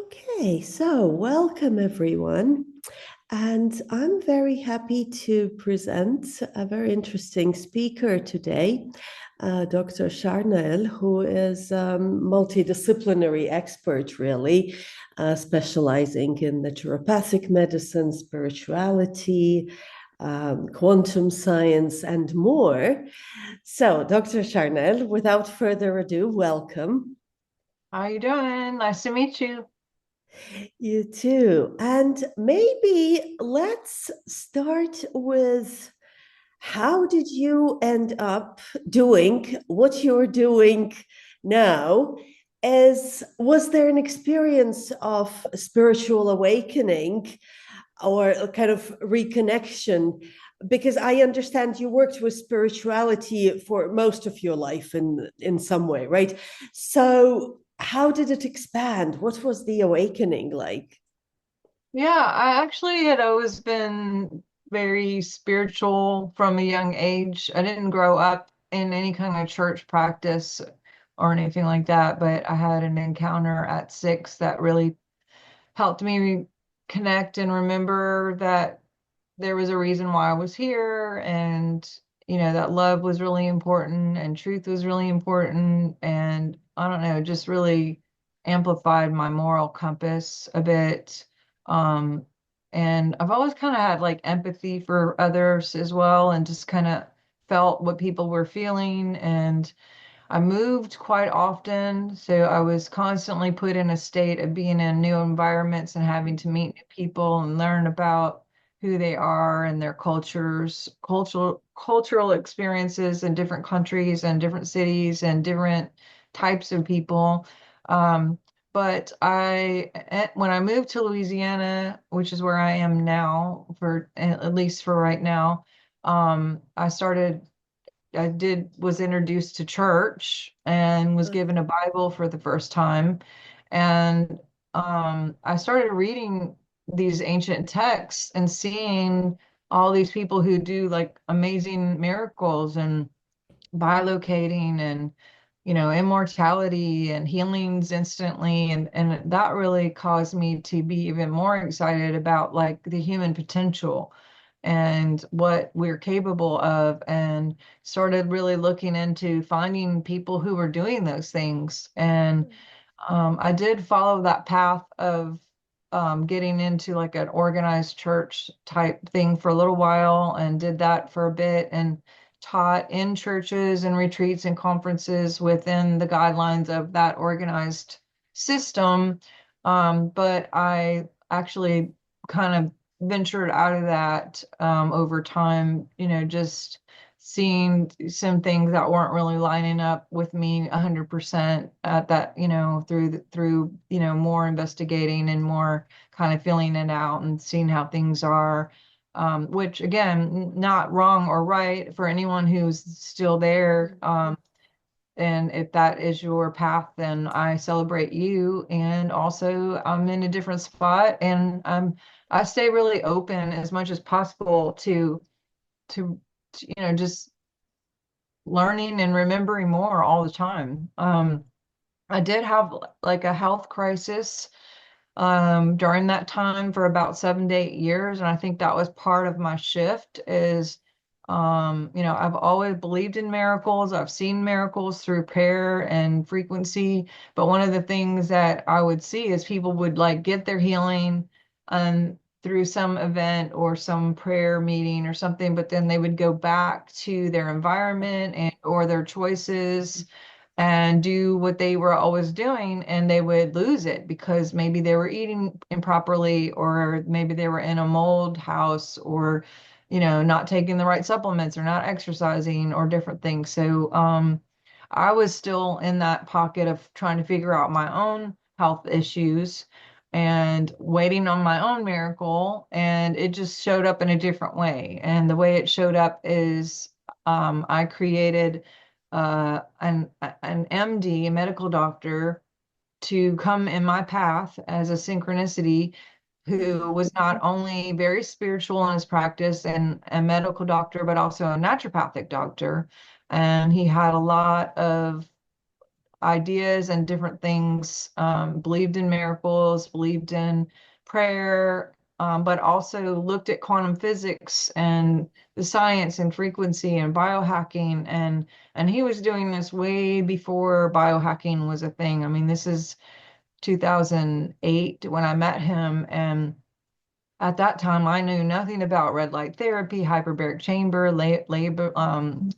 Okay, so welcome everyone. And I'm very happy to present a very interesting speaker today, Dr. Sharnael, who is a multidisciplinary expert, really, specializing in naturopathic medicine, spirituality, quantum science, and more. So, Dr. Sharnael, without further ado, welcome. How you doing? Nice to meet you. You too. And maybe let's start with how did you end up doing what you're doing now? Was there an experience of spiritual awakening or a kind of reconnection? Because I understand you worked with spirituality for most of your life in some way, right? So how did it expand? What was the awakening like? Yeah, I actually had always been very spiritual from a young age. I didn't grow up in any kind of church practice or anything like that, but I had an encounter at 6 that really helped me connect and remember that there was a reason why I was here, and that love was really important and truth was really important, and I don't know, just really amplified my moral compass a bit. um and I've always kind of had like empathy for others as well, and just kind of felt what people were feeling. And I moved quite often, so I was constantly put in a state of being in new environments and having to meet new people and learn about who they are and their cultural experiences in different countries and different cities and different types of people. Um, when I moved to Louisiana, which is where I am now, for at least for right now, I started I did was introduced to church and was given a Bible for the first time. And I started reading these ancient texts and seeing all these people who do like amazing miracles and bilocating and immortality and healings instantly, and that really caused me to be even more excited about like the human potential and what we're capable of, and started really looking into finding people who were doing those things. And I did follow that path of getting into like an organized church type thing for a little while, and did that for a bit, and taught in churches and retreats and conferences within the guidelines of that organized system. But I actually kind of ventured out of that over time, just seeing some things that weren't really lining up with me 100% at that, through more investigating and more kind of feeling it out and seeing how things are. Which again, not wrong or right for anyone who's still there. And if that is your path, then I celebrate you. And also, I'm in a different spot, and I stay really open as much as possible to, just learning and remembering more all the time. I did have like a health crisis during that time for about 7 to 8 years, and I think that was part of my shift. Is I've always believed in miracles. I've seen miracles through prayer and frequency, but one of the things that I would see is people would like get their healing through some event or some prayer meeting or something, but then they would go back to their environment and or their choices and do what they were always doing, and they would lose it because maybe they were eating improperly, or maybe they were in a mold house, or not taking the right supplements or not exercising or different things. So I was still in that pocket of trying to figure out my own health issues and waiting on my own miracle, and it just showed up in a different way. And the way it showed up is I created an MD, a medical doctor, to come in my path as a synchronicity, who was not only very spiritual in his practice and a medical doctor, but also a naturopathic doctor. And he had a lot of ideas and different things, believed in miracles, believed in prayer, but also looked at quantum physics and the science and frequency and biohacking. And he was doing this way before biohacking was a thing. I mean, this is 2008 when I met him, and at that time, I knew nothing about red light therapy, hyperbaric chamber, lasers,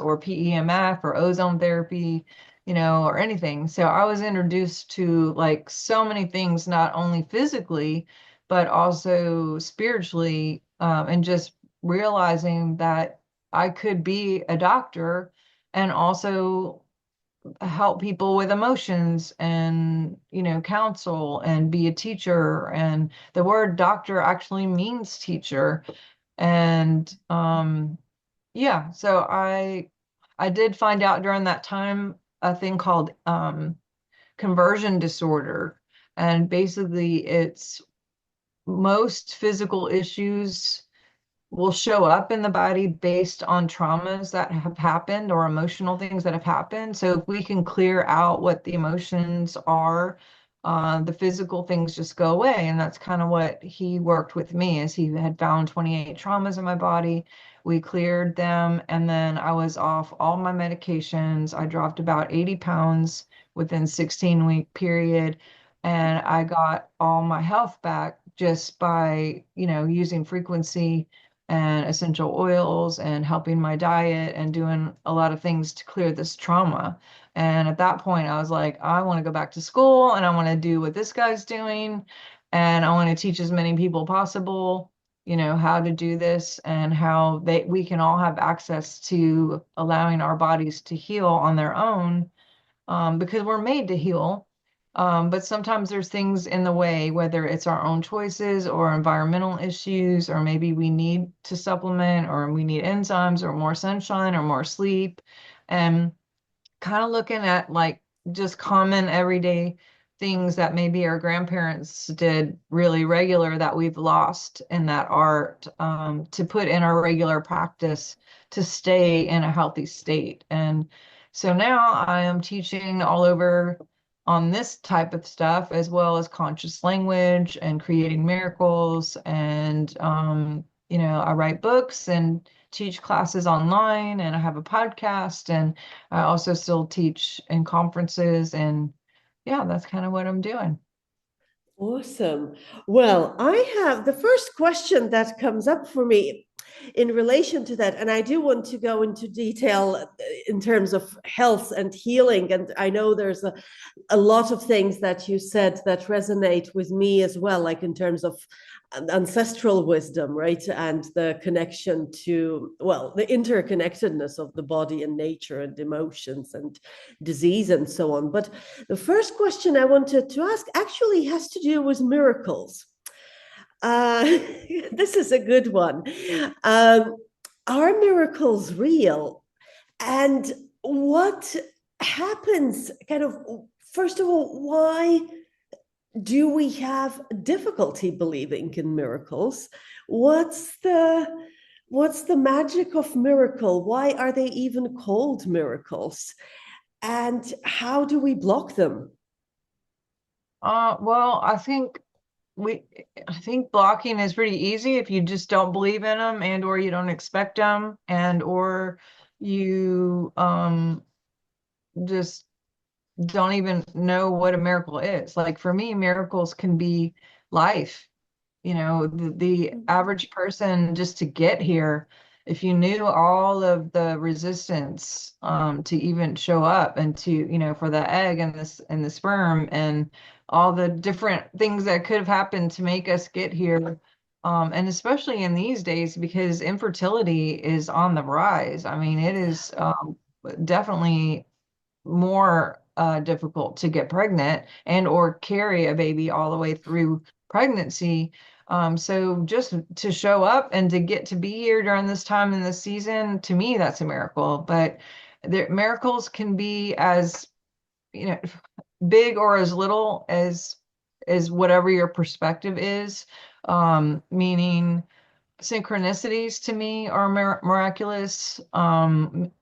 or PEMF, or ozone therapy, or anything. So I was introduced to like so many things, not only physically, but also spiritually, and just realizing that I could be a doctor and also help people with emotions and counsel and be a teacher, and the word doctor actually means teacher. And yeah, so I did find out during that time a thing called conversion disorder, and basically it's most physical issues will show up in the body based on traumas that have happened or emotional things that have happened. So if we can clear out what the emotions are, the physical things just go away. And that's kind of what he worked with me, is he had found 28 traumas in my body. We cleared them, and then I was off all my medications. I dropped about 80 pounds within 16-week period, and I got all my health back just by, using frequency and essential oils and helping my diet and doing a lot of things to clear this trauma. And at that point, I was like, I want to go back to school and I want to do what this guy's doing. And I want to teach as many people possible, how to do this and how we can all have access to allowing our bodies to heal on their own, because we're made to heal. But sometimes there's things in the way, whether it's our own choices or environmental issues, or maybe we need to supplement, or we need enzymes, or more sunshine, or more sleep. And kind of looking at like just common everyday things that maybe our grandparents did really regular that we've lost in that art, to put in our regular practice to stay in a healthy state. And so now I am teaching all over on this type of stuff, as well as conscious language and creating miracles. And I write books and teach classes online, and I have a podcast, and I also still teach in conferences. And yeah, that's kind of what I'm doing. Awesome. Well, I have the first question that comes up for me in relation to that, and I do want to go into detail in terms of health and healing. And I know there's a lot of things that you said that resonate with me as well, like in terms of ancestral wisdom, right? And the connection to, well, the interconnectedness of the body and nature and emotions and disease and so on. But the first question I wanted to ask actually has to do with miracles. Uh, this is a good one. Um, are miracles real? And what happens, kind of, first of all, why do we have difficulty believing in miracles? What's the what's the magic of miracle? Why are they even called miracles? And how do we block them? Well, we, I think blocking is pretty easy if you just don't believe in them, and or you don't expect them, and or you just don't even know what a miracle is. Like for me, miracles can be life. The average person, just to get here, if you knew all of the resistance, to even show up, and to, for the egg and this and the sperm, and all the different things that could have happened to make us get here. And especially in these days, because infertility is on the rise. I mean, it is definitely more difficult to get pregnant and or carry a baby all the way through pregnancy. So just to show up and to get to be here during this time in the season, to me, that's a miracle. But miracles can be as, you know, big or as little as whatever your perspective is. Meaning synchronicities to me are miraculous.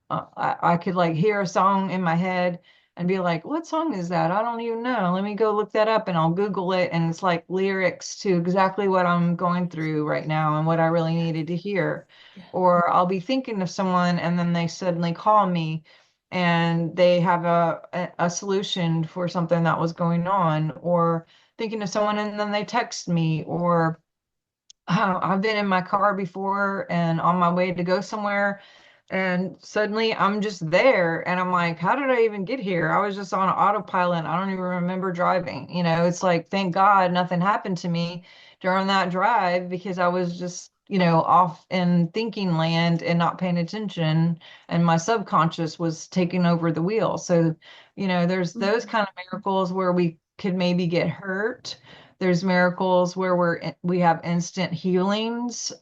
I could like hear a song in my head and be like, what song is that? I don't even know. Let me go look that up, and I'll Google it. And it's like lyrics to exactly what I'm going through right now and what I really needed to hear. Yeah. Or I'll be thinking of someone and then they suddenly call me and they have a solution for something that was going on. Or thinking of someone and then they text me. Or I've been in my car before and on my way to go somewhere, and suddenly I'm just there. And I'm like, how did I even get here? I was just on autopilot. I don't even remember driving. It's like, thank God nothing happened to me during that drive because I was just, off in thinking land and not paying attention. And my subconscious was taking over the wheel. So, there's those Mhm. kind of miracles where we could maybe get hurt. There's miracles where we have instant healings.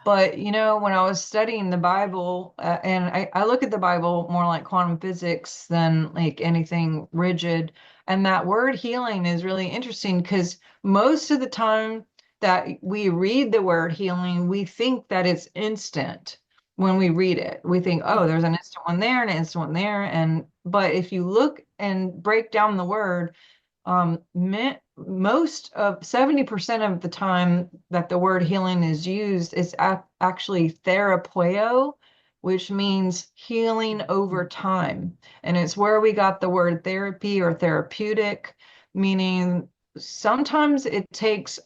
But when I was studying the Bible, and I look at the Bible more like quantum physics than like anything rigid. And that word healing is really interesting because most of the time that we read the word healing, we think that it's instant when we read it. We think, oh, Yeah. there's an instant one there and an instant one there. But if you look and break down the word, most of 70% of the time that the word healing is used is actually therapeio, which means healing over time. And it's where we got the word therapy or therapeutic, meaning sometimes it takes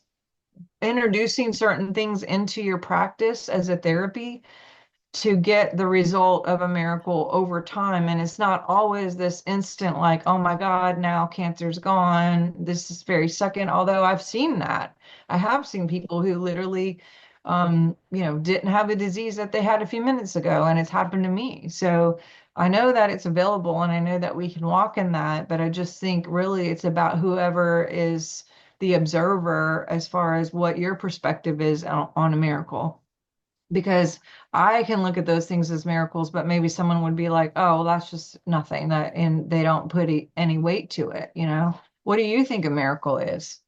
introducing certain things into your practice as a therapy to get the result of a miracle over time. And it's not always this instant, like, oh my God, now cancer's gone. This is very second. Although I've seen that. I have seen people who literally, didn't have a disease that they had a few minutes ago, and it's happened to me. So I know that it's available and I know that we can walk in that, but I just think really it's about whoever is the observer as far as what your perspective is on a miracle, because I can look at those things as miracles, but maybe someone would be like, "Oh, well, that's just nothing," that, and they don't put any weight to it, you know? What do you think a miracle is?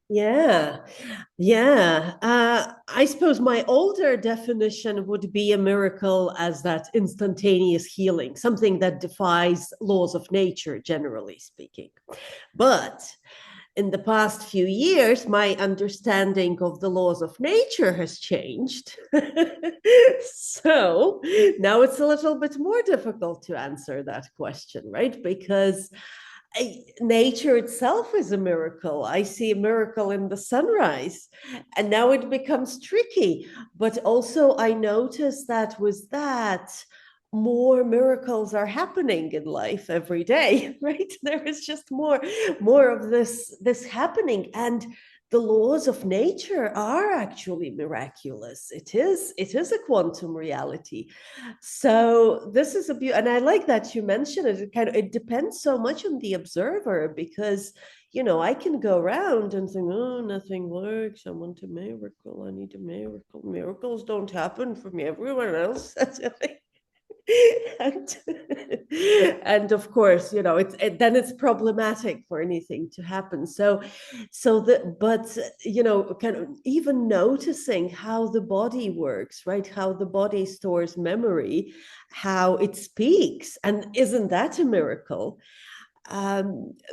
Yeah. Yeah. I suppose my older definition would be a miracle as that instantaneous healing, something that defies laws of nature, generally speaking. But in the past few years, my understanding of the laws of nature has changed. So now it's a little bit more difficult to answer that question, right? Because nature itself is a miracle. I see a miracle in the sunrise, and now it becomes tricky. But also, I notice that with that, more miracles are happening in life every day, right? There is just more of this happening, and the laws of nature are actually miraculous. It is a quantum reality. So this is and I like that you mentioned it. It depends so much on the observer, because I can go around and think, oh, nothing works. I want a miracle. I need a miracle. Miracles don't happen for me. Everyone else. and and of course, then it's problematic for anything to happen. But kind of even noticing how the body works, right? How the body stores memory, how it speaks, and isn't that a miracle?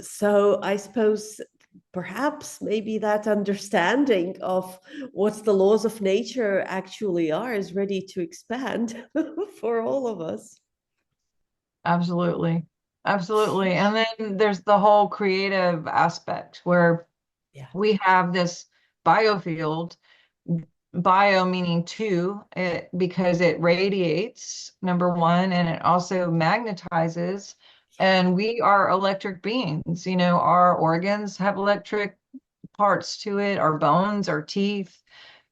So I suppose perhaps maybe that understanding of what the laws of nature actually are is ready to expand for all of us. Absolutely. Absolutely. And then there's the whole creative aspect where Yeah. we have this biofield, bio meaning two, because it radiates, number one, and it also magnetizes. And we are electric beings. Our organs have electric parts to it, our bones, our teeth,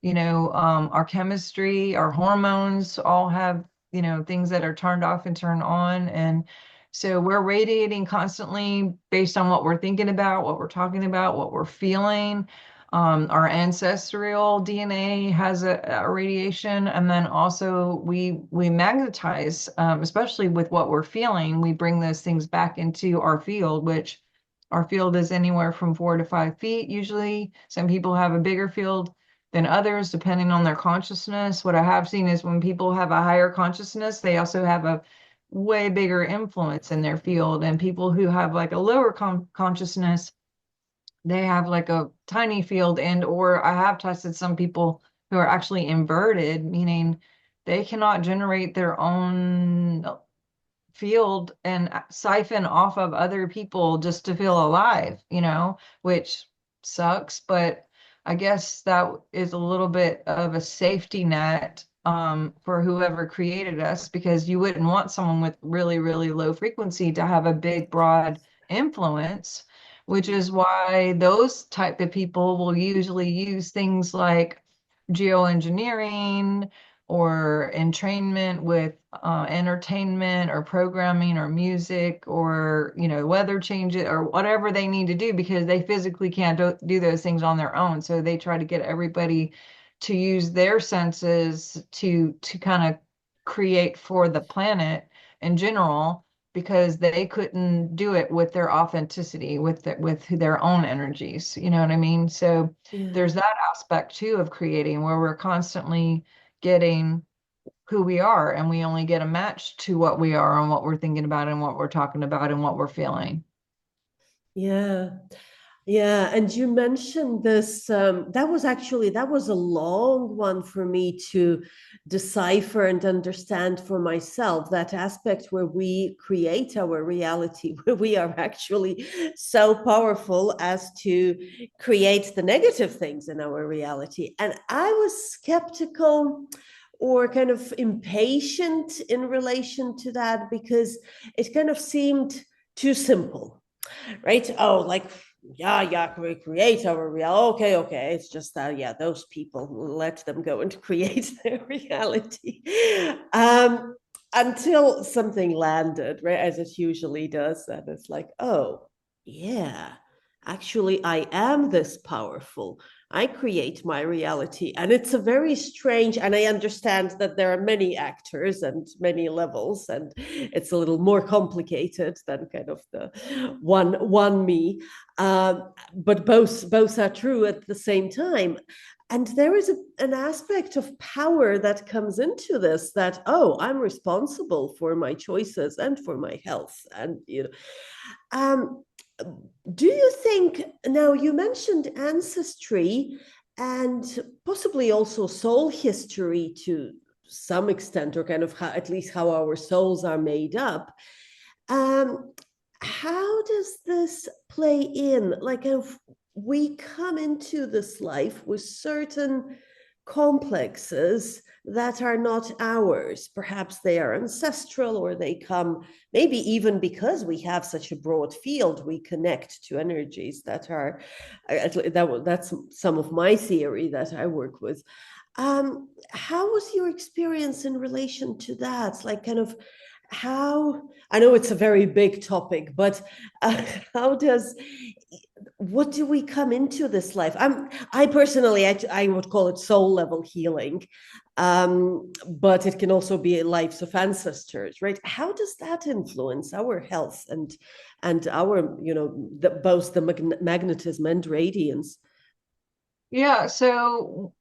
our chemistry, our hormones all have, things that are turned off and turned on. And so we're radiating constantly based on what we're thinking about, what we're talking about, what we're feeling. Our ancestral DNA has a radiation, and then also we magnetize, especially with what we're feeling. We bring those things back into our field, which our field is anywhere from 4 to 5 feet usually. Some people have a bigger field than others, depending on their consciousness. What I have seen is when people have a higher consciousness, they also have a way bigger influence in their field. And people who have like a lower consciousness, they have like a tiny field. And or I have tested some people who are actually inverted, meaning they cannot generate their own field and siphon off of other people just to feel alive, which sucks. But I guess that is a little bit of a safety net for whoever created us, because you wouldn't want someone with really, really low frequency to have a big, broad influence, which is why those type of people will usually use things like geoengineering or entrainment with entertainment or programming or music or weather changes or whatever they need to do, because they physically can't do those things on their own. So they try to get everybody to use their senses to kind of create for the planet in general, because they couldn't do it with their authenticity, with their own energies. You know what I mean? So Yeah. there's that aspect too of creating, where we're constantly getting who we are, and we only get a match to what we are and what we're thinking about and what we're talking about and what we're feeling. Yeah. Yeah, and you mentioned this. That was a long one for me to decipher and understand for myself. That aspect where we create our reality, where we are actually so powerful as to create the negative things in our reality. And I was skeptical or kind of impatient in relation to that because it kind of seemed too simple, right? Oh, like, yeah, yeah, we create our reality. Okay, okay. It's just that, yeah, those people, let them go and create their reality. Um, until something landed, right? As it usually does. And it's like, oh, yeah, actually, I am this powerful. I create my reality. And it's a very strange, and I understand that there are many actors and many levels, and it's a little more complicated than kind of the one me. But both are true at the same time. And there is an aspect of power that comes into this, that, oh, I'm responsible for my choices and for my health. And, um, do you think, now you mentioned ancestry and possibly also soul history to some extent, or kind of how, at least how our souls are made up. Um, how does this play in? Like, if we come into this life with certain complexes that are not ours, perhaps they are ancestral, or they come maybe even because we have such a broad field, we connect to energies that are that's some of my theory that I work with. How was your experience in relation to that? Like, kind of, how, I know it's a very big topic, but how does, what do we come into this life? I personally, I would call it soul level healing, but it can also be lives of ancestors, right? How does that influence our health and our, both the magnetism and radiance? Yeah, so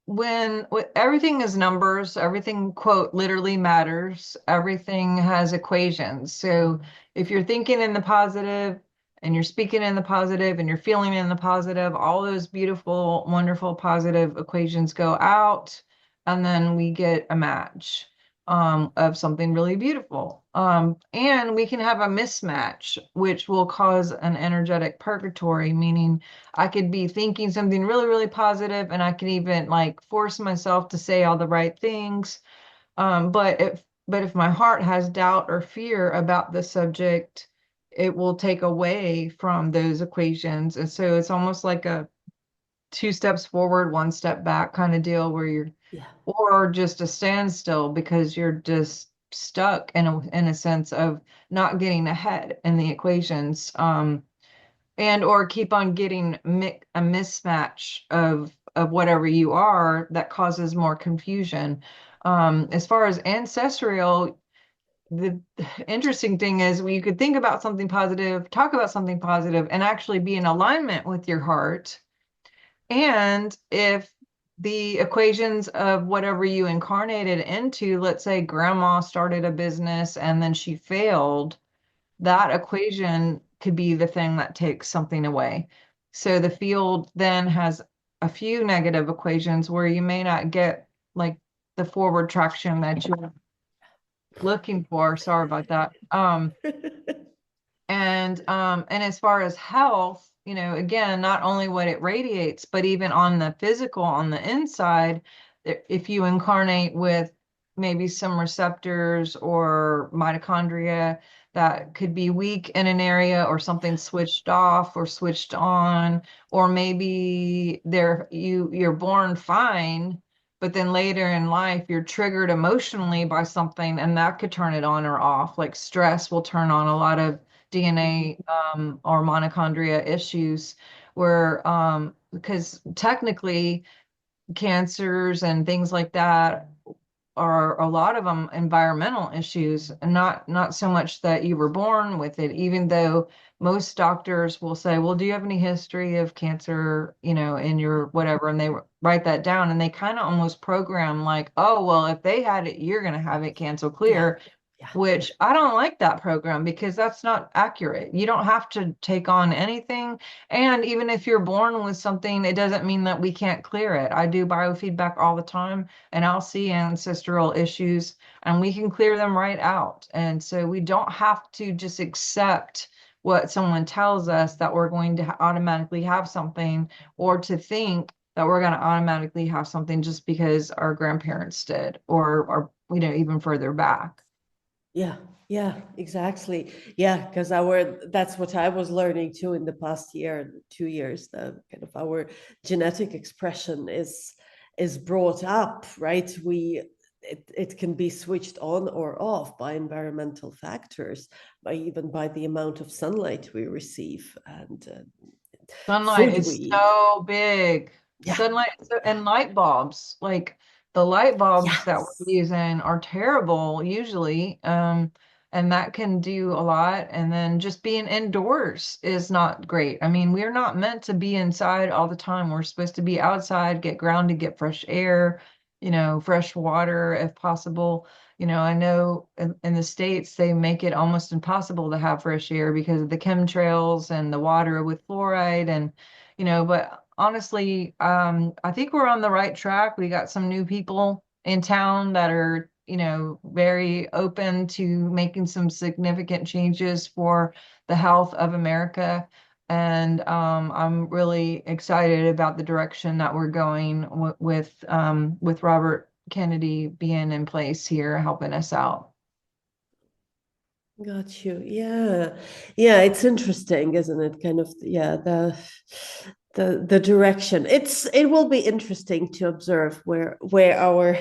everything is numbers, everything quote literally matters, everything has equations. So if you're thinking in the positive and you're speaking in the positive and you're feeling in the positive, all those beautiful, wonderful, positive equations go out, and then we get a match of something really beautiful. And we can have a mismatch, which will cause an energetic purgatory, meaning I could be thinking something really, really positive, and I can even like force myself to say all the right things. But if my heart has doubt or fear about the subject, it will take away from those equations. And so it's almost like a two steps forward, one step back kind of deal, where you're, Yeah. or just a standstill, because you're just stuck in a sense of not getting ahead in the equations. And or keep on getting a mismatch of whatever you are that causes more confusion. As far as ancestral, the interesting thing is, you could think about something positive, talk about something positive, and actually be in alignment with your heart. And if the equations of whatever you incarnated into, let's say grandma started a business and then she failed, that equation could be the thing that takes something away. So the field then has a few negative equations where you may not get like the forward traction that you're looking for. Sorry about that. And as far as health, again, not only what it radiates, but even on the physical, on the inside, if you incarnate with maybe some receptors or mitochondria that could be weak in an area or something switched off or switched on, or maybe you're born fine, but then later in life you're triggered emotionally by something and that could turn it on or off. Like stress will turn on a lot of DNA or mitochondria issues where because technically cancers and things like that are a lot of them environmental issues, and not so much that you were born with it, even though most doctors will say, well, do you have any history of cancer, in your whatever, and they write that down and they kind of almost program like, oh, well, if they had it, you're going to have it, cancel Yeah, clear, yeah, which I don't like that program because that's not accurate. You don't have to take on anything. And even if you're born with something, it doesn't mean that we can't clear it. I do biofeedback all the time and I'll see ancestral issues and we can clear them right out. And so we don't have to just accept what someone tells us that we're going to automatically have something, or to think that we're going to automatically have something just because our grandparents did, or even further back. yeah, yeah, exactly. Yeah, because that's what I was learning too in the past year, 2 years. The kind of our genetic expression is brought up, right? It can be switched on or off by environmental factors, by even by the amount of sunlight we receive and Sunlight food we is eat. so big. Yeah, And light bulbs, like the light bulbs that we're yes, using are terrible usually. And that can do a lot. And then just being indoors is not great. I mean, we're not meant to be inside all the time. We're supposed to be outside, get grounded, get fresh air, fresh water if possible. I know in the States, they make it almost impossible to have fresh air because of the chemtrails and the water with fluoride. But honestly, I think we're on the right track. We got some new people in town that are, very open to making some significant changes for the health of America. And I'm really excited about the direction that we're going with Robert Kennedy being in place here, helping us out. got you. Yeah, yeah, it's interesting, isn't it? Kind of, yeah, the direction. It will be interesting to observe where our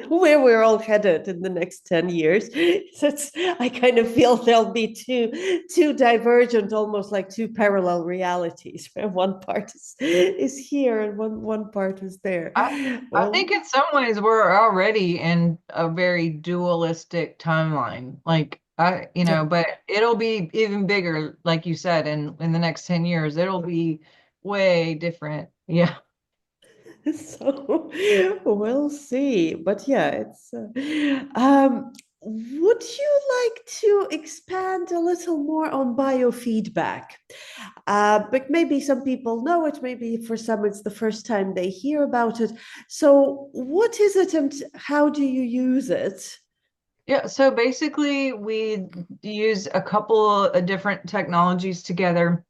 where we're all headed in the next 10 years. So I kind of feel there'll be two divergent, almost like two parallel realities, where one part is here and one part is there. I I Well, think in some ways we're already in a very dualistic timeline. Like yeah. but it'll be even bigger, like you said, in the next 10 years. It'll be way different. Yeah. So we'll see. But yeah, would you like to expand a little more on biofeedback? But maybe some people know it, maybe for some it's the first time they hear about it. So, what is it and how do you use it? Yeah, so basically we use a couple of different technologies together.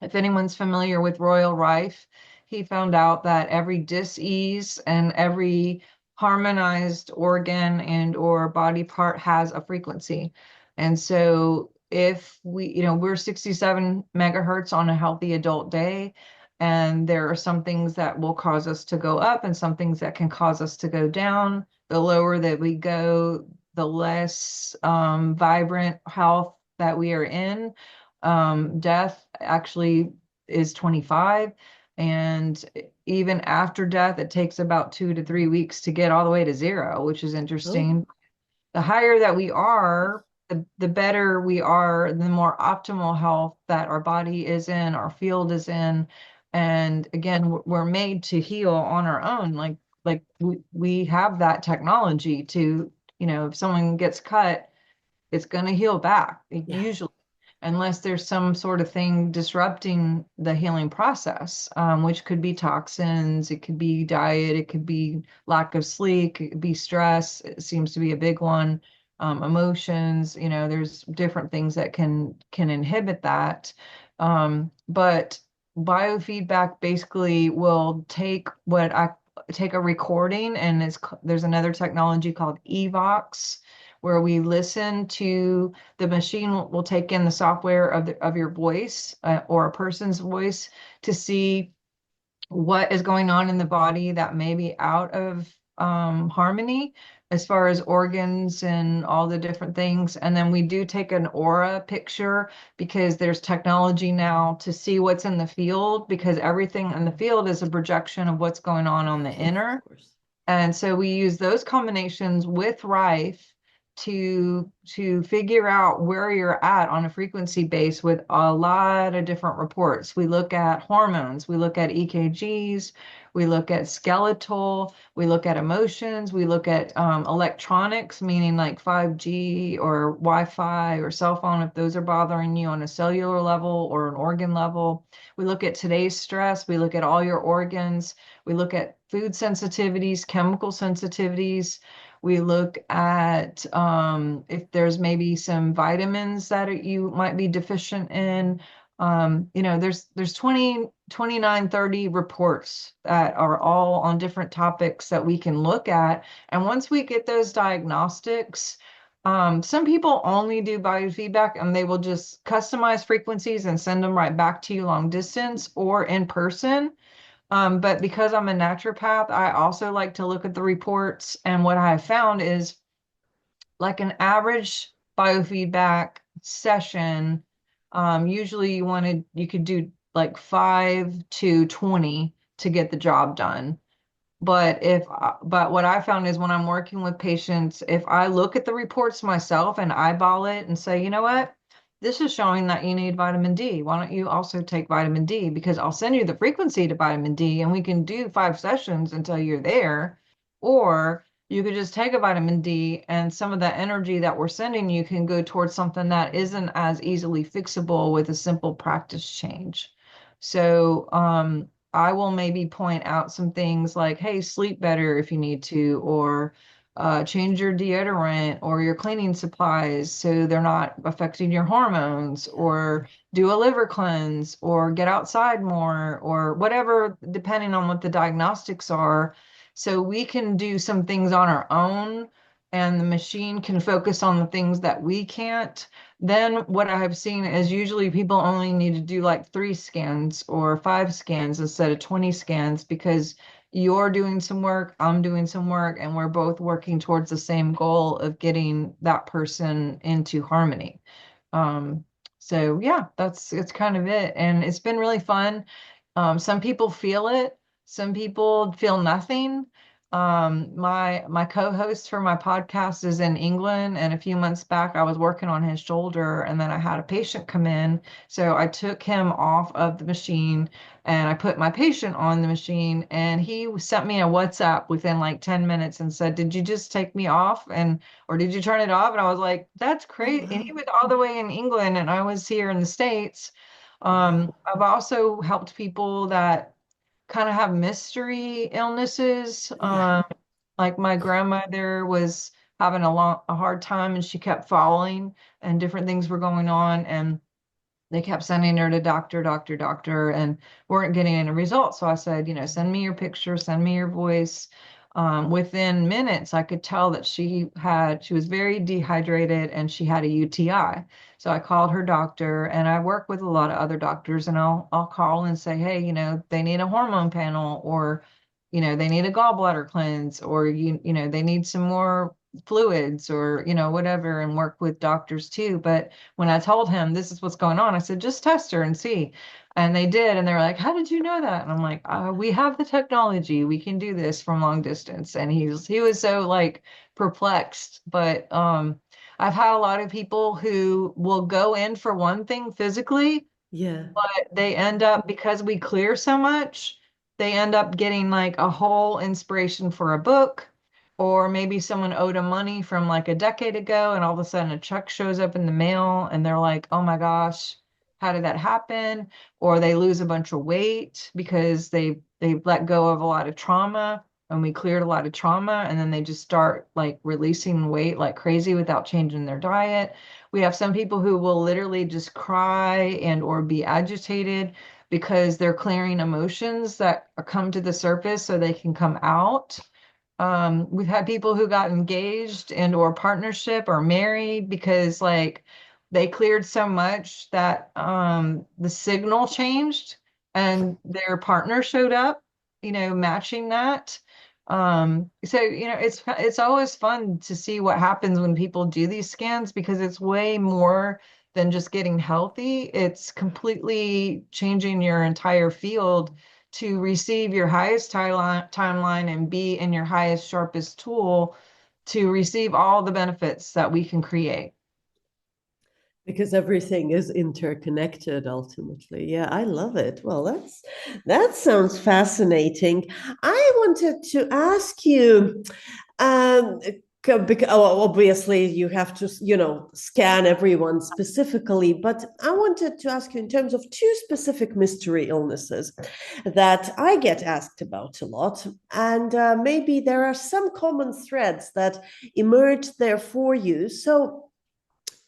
If anyone's familiar with Royal Rife, he found out that every dis-ease and every harmonized organ and or body part has a frequency. And so if we're 67 megahertz on a healthy adult day, and there are some things that will cause us to go up and some things that can cause us to go down. The lower that we go, the less vibrant health that we are in. Death actually is 25. And even after death, it takes about 2 to 3 weeks to get all the way to zero, which is Oh, interesting. The higher that we are, the better we are, the more optimal health that our body is in, our field is in. And again, we're made to heal on our own. Like we have that technology to, if someone gets cut, it's going to heal back Yeah. usually, unless there's some sort of thing disrupting the healing process, which could be toxins, it could be diet, it could be lack of sleep, it could be stress. It seems to be a big one. Emotions, there's different things that can inhibit that. But biofeedback basically will take a recording, and there's another technology called Evox, where we listen to the machine will take in the software of your voice, or a person's voice, to see what is going on in the body that may be out of harmony as far as organs and all the different things. And then we do take an aura picture, because there's technology now to see what's in the field, because everything in the field is a projection of what's going on the Yes, of inner. course. And so we use those combinations with Rife to figure out where you're at on a frequency base with a lot of different reports. We look at hormones, we look at EKGs, we look at skeletal, we look at emotions, we look at electronics, meaning like 5G or Wi-Fi or cell phone, if those are bothering you on a cellular level or an organ level. We look at today's stress, we look at all your organs. We look at food sensitivities, chemical sensitivities. We look at if there's maybe some vitamins that you might be deficient in. There's 20, 29, 30 reports that are all on different topics that we can look at. And once we get those diagnostics, some people only do biofeedback, and they will just customize frequencies and send them right back to you long distance or in person. But because I'm a naturopath, I also like to look at the reports. And what I have found is, like, an average biofeedback session, usually you could do like 5 to 20 to get the job done. But what I found is, when I'm working with patients, if I look at the reports myself and eyeball it and say, you know what, this is showing that you need vitamin D. Why don't you also take vitamin D? Because I'll send you the frequency to vitamin D, and we can do 5 sessions until you're there. Or you could just take a vitamin D, and some of that energy that we're sending you can go towards something that isn't as easily fixable with a simple practice change. So, I will maybe point out some things like, hey, sleep better if you need to, or change your deodorant or your cleaning supplies so they're not affecting your hormones, or do a liver cleanse, or get outside more, or whatever, depending on what the diagnostics are. So we can do some things on our own, and the machine can focus on the things that we can't. Then what I have seen is, usually people only need to do like 3 scans or 5 scans instead of 20 scans, because you're doing some work, I'm doing some work, and we're both working towards the same goal of getting that person into harmony. Um, so yeah, it's kind of it. And it's been really fun. Some people feel it, some people feel nothing. My co-host for my podcast is in England, and a few months back I was working on his shoulder, and then I had a patient come in. So I took him off of the machine and I put my patient on the machine, and he sent me a WhatsApp within like 10 minutes and said, "Did you just take me off? Or did you turn it off?" And I was like, "That's Oh, crazy." And he wow. was all the way in England, and I was here in the States. Wow. I've also helped people that kind of have mystery illnesses. Yeah. Like, my grandmother was having a hard time, and she kept falling, and different things were going on, and they kept sending her to doctor, doctor, doctor, and weren't getting any results. So I said, send me your picture, send me your voice. Within minutes, I could tell that she was very dehydrated, and she had a UTI. So I called her doctor, and I work with a lot of other doctors, and I'll call and say, hey, they need a hormone panel, or, they need a gallbladder cleanse, or, they need some more fluids, or, whatever, and work with doctors too. But when I told him this is what's going on, I said, just test her and see. And they did. And they were like, how did you know that? And I'm like, we have the technology. We can do this from long distance. And he was so, like, perplexed. But I've had a lot of people who will go in for one thing physically Yeah. But they end up, because we clear so much, they end up getting like a whole inspiration for a book, or maybe someone owed them money from like a decade ago, and all of a sudden a check shows up in the mail, and they're like, oh my gosh, how did that happen? Or they lose a bunch of weight because they let go of a lot of trauma, and we cleared a lot of trauma, and then they just start like releasing weight like crazy without changing their diet. We have some people who will literally just cry and or be agitated because they're clearing emotions that come to the surface so they can come out. We've had people who got engaged and or partnership or married because like they cleared so much that the signal changed and their partner showed up, matching that. So it's always fun to see what happens when people do these scans because it's way more than just getting healthy. It's completely changing your entire field to receive your highest timeline and be in your highest, sharpest tool to receive all the benefits that we can create. Because everything is interconnected ultimately. Yeah, I love it. Well, that sounds fascinating. I wanted to ask you, um, because obviously you have to, scan everyone specifically, but I wanted to ask you in terms of two specific mystery illnesses that I get asked about a lot, and maybe there are some common threads that emerge there for you. So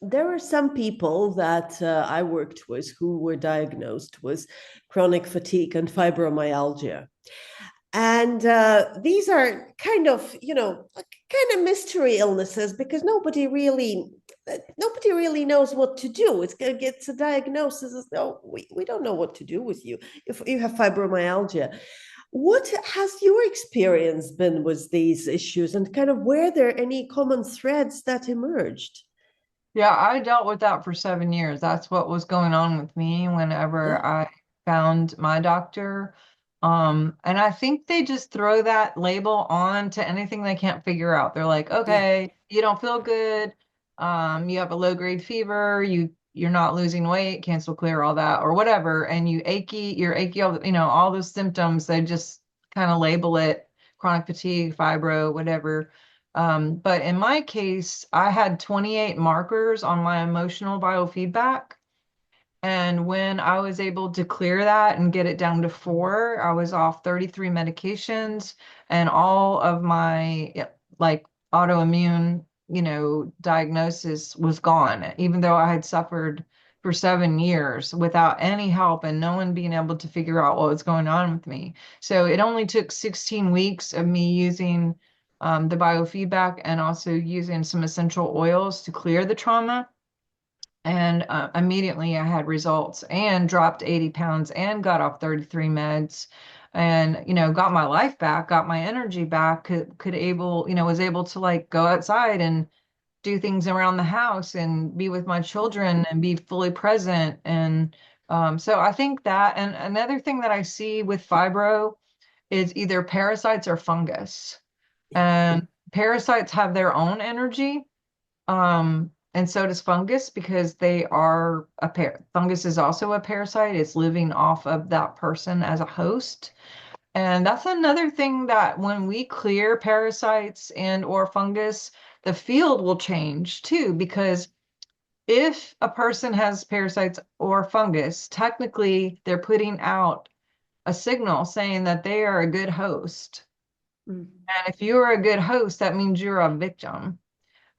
there are some people that I worked with who were diagnosed with chronic fatigue and fibromyalgia. And these are kind of mystery illnesses because nobody really knows what to do. It's a diagnosis. Oh, we don't know what to do with you if you have fibromyalgia. What has your experience been with these issues, and kind of were there any common threads that emerged? Yeah, I dealt with that for 7 years. That's what was going on with me Yeah. whenever I found my doctor. And I think they just throw that label on to anything they can't figure out. They're like, Yeah. okay, you don't feel good. You have a low grade fever. You're not losing weight, cancel clear, all that, or whatever. And you're achy, all those symptoms. They just kind of label it chronic fatigue, fibro, whatever. But in my case, I had 28 markers on my emotional biofeedback. And when I was able to clear that and get it down to four, I was off 33 medications and all of my like autoimmune, diagnosis was gone, even though I had suffered for 7 years without any help and no one being able to figure out what was going on with me. So it only took 16 weeks of me using the biofeedback and also using some essential oils to clear the trauma. And immediately I had results and dropped 80 pounds and got off 33 meds and, got my life back, got my energy back, was able to like go outside and do things around the house and be with my children and be fully present. And so I think that, and another thing that I see with fibro is either parasites or fungus. And parasites have their own energy, and so does fungus because they are fungus is also a parasite. It's living off of that person as a host. And that's another thing that when we clear parasites and or fungus, the field will change too, because if a person has parasites or fungus, technically they're putting out a signal saying that they are a good host. Mm. And if you're a good host, that means you're a victim.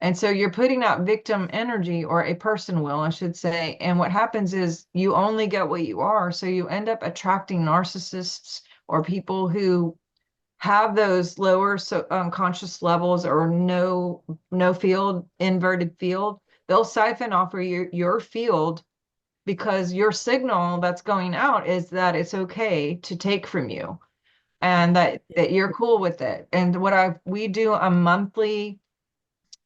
And so you're putting out victim energy, or a person will, I should say. And what happens is you only get what you are. So you end up attracting narcissists or people who have those lower conscious levels or no field, inverted field. They'll siphon off of your field because your signal that's going out is that it's okay to take from you and that you're cool with it. And we do a monthly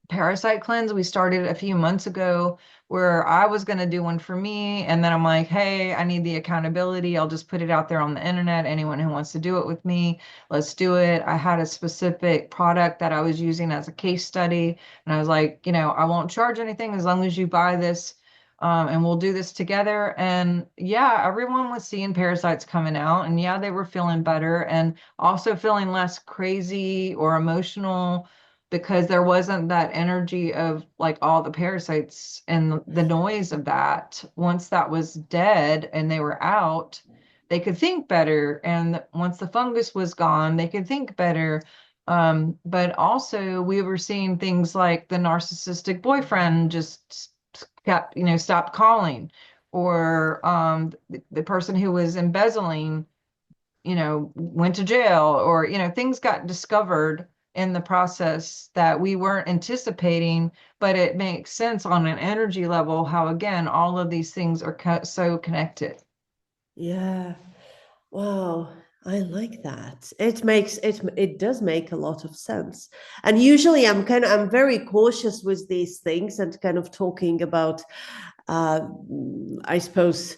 parasite cleanse we started a few months ago where I was going to do one for me. And then I'm like, hey, I need the accountability. I'll just put it out there on the internet. Anyone who wants to do it with me, let's do it. I had a specific product that I was using as a case study. And I was like, I won't charge anything as long as you buy this and we'll do this together. And yeah, everyone was seeing parasites coming out, and yeah, they were feeling better and also feeling less crazy or emotional because there wasn't that energy of like all the parasites and the noise of that. Once that was dead and they were out, they could think better. And once the fungus was gone, they could think better. But also we were seeing things like the narcissistic boyfriend just kept, stopped calling, or the person who was embezzling, went to jail, or, things got discovered in the process that we weren't anticipating, but it makes sense on an energy level how, again, all of these things are so connected. Yeah. Wow, I like that. It does make a lot of sense. And usually I'm very cautious with these things and kind of talking about uh I suppose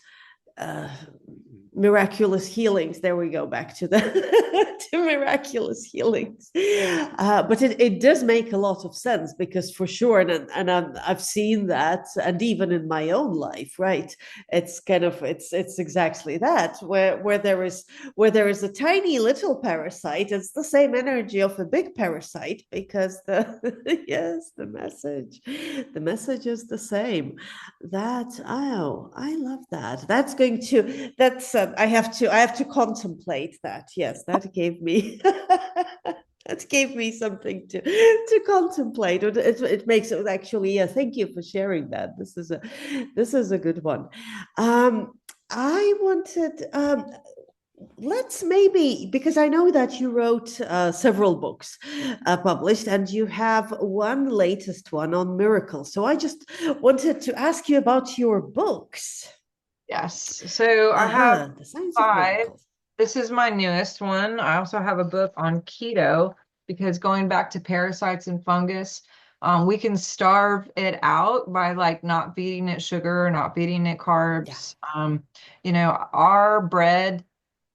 uh, miraculous healings. There we go, back to the to miraculous healings. But it does make a lot of sense because for sure, I've seen that, and even in my own life, right? It's kind of it's exactly that where there is a tiny little parasite, it's the same energy of a big parasite because the yes, the message is the same. That, oh, I love that. I have to contemplate that. Yes, that gave me that gave me something to contemplate. It makes it actually, yeah, thank you for sharing that. This is a good one. I wanted let's maybe, because I know that you wrote several books published, and you have one latest one on miracles. So I just wanted to ask you about your books. Yes. So I have Aha, the science of five. miracles. This is my newest one. I also have a book on keto because going back to parasites and fungus, we can starve it out by like not feeding it sugar, not feeding it Yeah. carbs. Our bread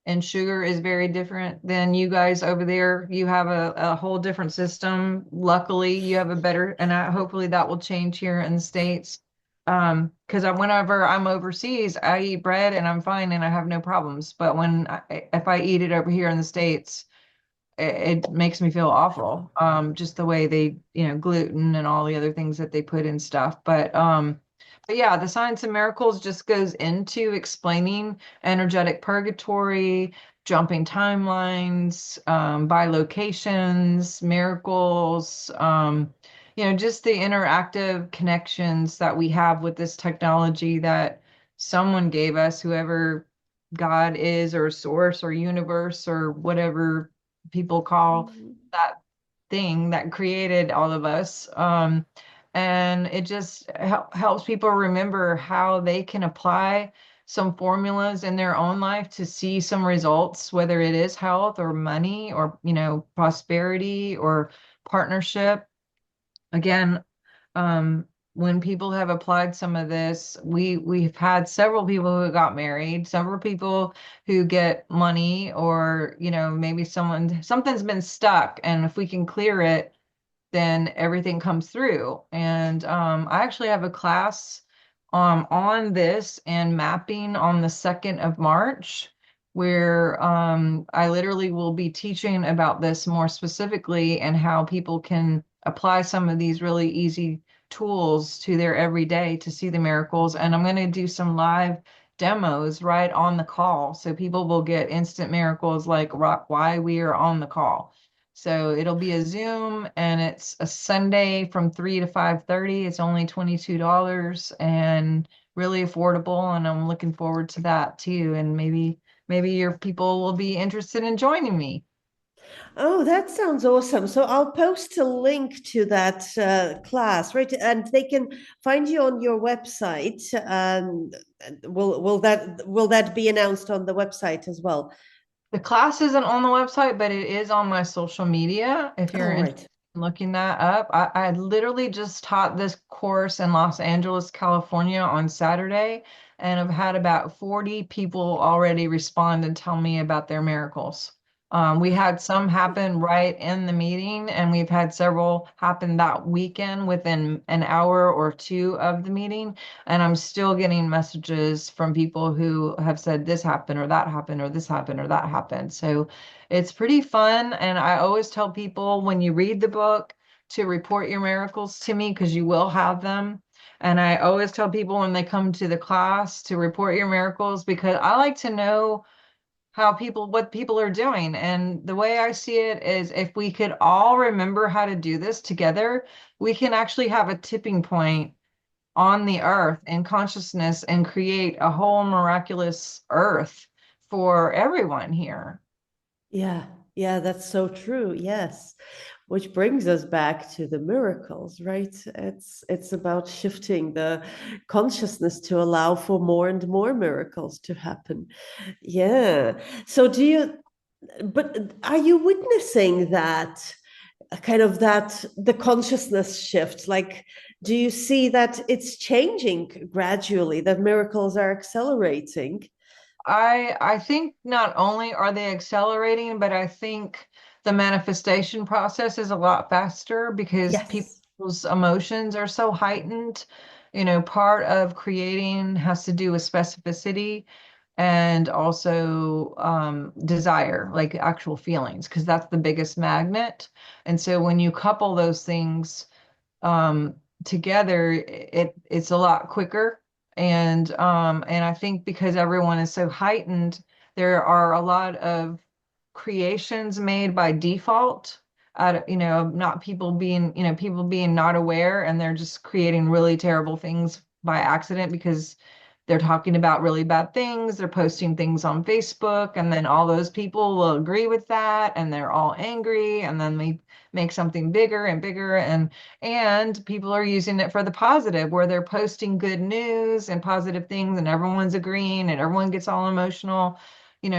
and sugar is very different than you guys over there. You have a whole different system. Luckily, you have a better, and hopefully that will change here in the States. Because whenever I'm overseas, I eat bread and I'm fine and I have no problems. But if I eat it over here in the States, it makes me feel awful. Just the way they, gluten and all the other things that they put in stuff. But yeah, the science of miracles just goes into explaining energetic purgatory, jumping timelines, by locations, miracles, just the interactive connections that we have with this technology that someone gave us, whoever God is, or source, or universe, or whatever people call Mhm. that thing that created all of us. And it just helps people remember how they can apply some formulas in their own life to see some results, whether it is health or money or, prosperity or partnership. Again, when people have applied some of this, we've had several people who got married, several people who get money, or maybe something's been stuck, and if we can clear it, then everything comes through. And I actually have a class on this and mapping on the 2nd of March, where I literally will be teaching about this more specifically and how people can apply some of these really easy tools to their everyday to see the miracles. And I'm going to do some live demos right on the call. So people will get instant miracles like why we are on the call. So it'll be a Zoom, and it's a Sunday from 3 to 5:30. It's only $22 and really affordable. And I'm looking forward to that too. And maybe your people will be interested in joining me. Oh, that sounds awesome. So I'll post a link to that class, right? And they can find you on your website. And will that be announced on the website as well? The class isn't on the website, but it is on my social media if you're All interested right. in looking that up. I literally just taught this course in Los Angeles, California on Saturday, and I've had about 40 people already respond and tell me about their miracles. We had some happen right in the meeting, and we've had several happen that weekend within an hour or two of the meeting. And I'm still getting messages from people who have said this happened, or that happened, or this happened, or that happened. So it's pretty fun. And I always tell people when you read the book to report your miracles to me because you will have them. And I always tell people when they come to the class to report your miracles because I like to know what people are doing. And the way I see it is if we could all remember how to do this together, we can actually have a tipping point on the earth in consciousness and create a whole miraculous earth for everyone here. Yeah, yeah, that's so true. Yes. Which brings us back to the miracles, right? It's about shifting the consciousness to allow for more and more miracles to happen. Yeah. So do you, but are you witnessing that kind of that the consciousness shift? Like, do you see that it's changing gradually, that miracles are accelerating? I think not only are they accelerating, but I think the manifestation process is a lot faster because Yes. people's emotions are so heightened. You know, part of creating has to do with specificity and also desire, like actual feelings, because that's the biggest magnet. And so when you couple those things, um, together, it's a lot quicker. And I think because everyone is so heightened, there are a lot of creations made by default out of, not people being, people being not aware and they're just creating really terrible things by accident because they're talking about really bad things, they're posting things on Facebook, and then all those people will agree with that and they're all angry, and then they make something bigger and bigger, and people are using it for the positive where they're posting good news and positive things and everyone's agreeing and everyone gets all emotional,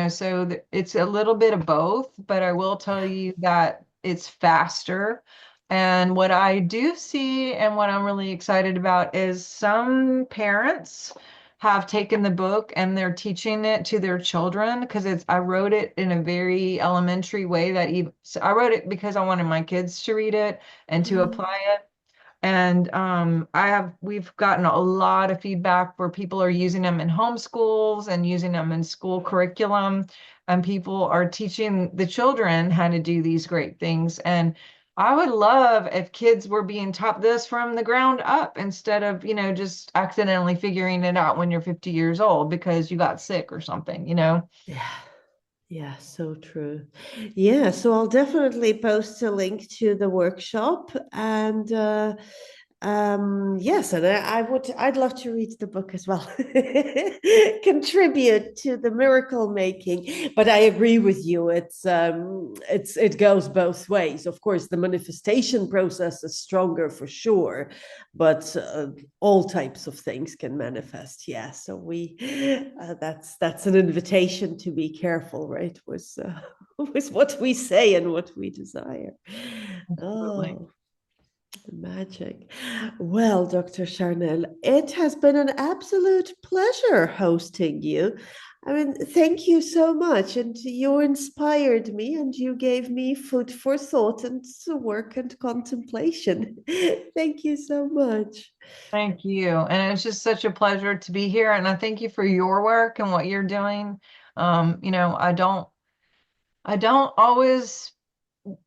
so it's a little bit of both, but I will tell you that it's faster. And what I do see and what I'm really excited about is some parents have taken the book and they're teaching it to their children because I wrote it in a very elementary way that even so I wrote it because I wanted my kids to read it and to apply it. And we've gotten a lot of feedback where people are using them in homeschools and using them in school curriculum, and people are teaching the children how to do these great things. And I would love if kids were being taught this from the ground up instead of, just accidentally figuring it out when you're 50 years old because you got sick or something. Yeah. Yeah, so true. Yeah, so I'll definitely post a link to the workshop and yes, and I'd love to read the book as well. Contribute to the miracle making. But I agree with you. It goes both ways. Of course, the manifestation process is stronger for sure, but all types of things can manifest. Yeah, so we that's an invitation to be careful, right? With what we say and what we desire. Absolutely. Oh, magic. Well, Dr. Sharnael, it has been an absolute pleasure hosting you. I mean, thank you so much. And you inspired me and you gave me food for thought and work and contemplation. Thank you so much. Thank you. And it's just such a pleasure to be here. And I thank you for your work and what you're doing. I don't always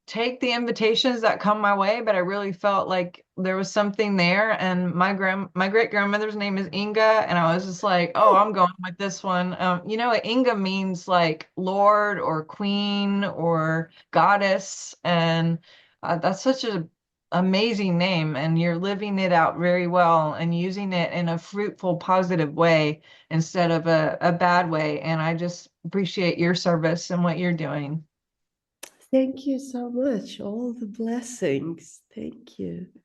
take the invitations that come my way, but I really felt like there was something there. And my great grandmother's name is Inga, and I was just like, oh, I'm Oh, going with this one. Inga means like Lord or Queen or Goddess, and that's such a amazing name, and you're living it out very well and using it in a fruitful, positive way instead of a bad way. And I just appreciate your service and what you're doing. thank you so much. All the blessings. Thank you.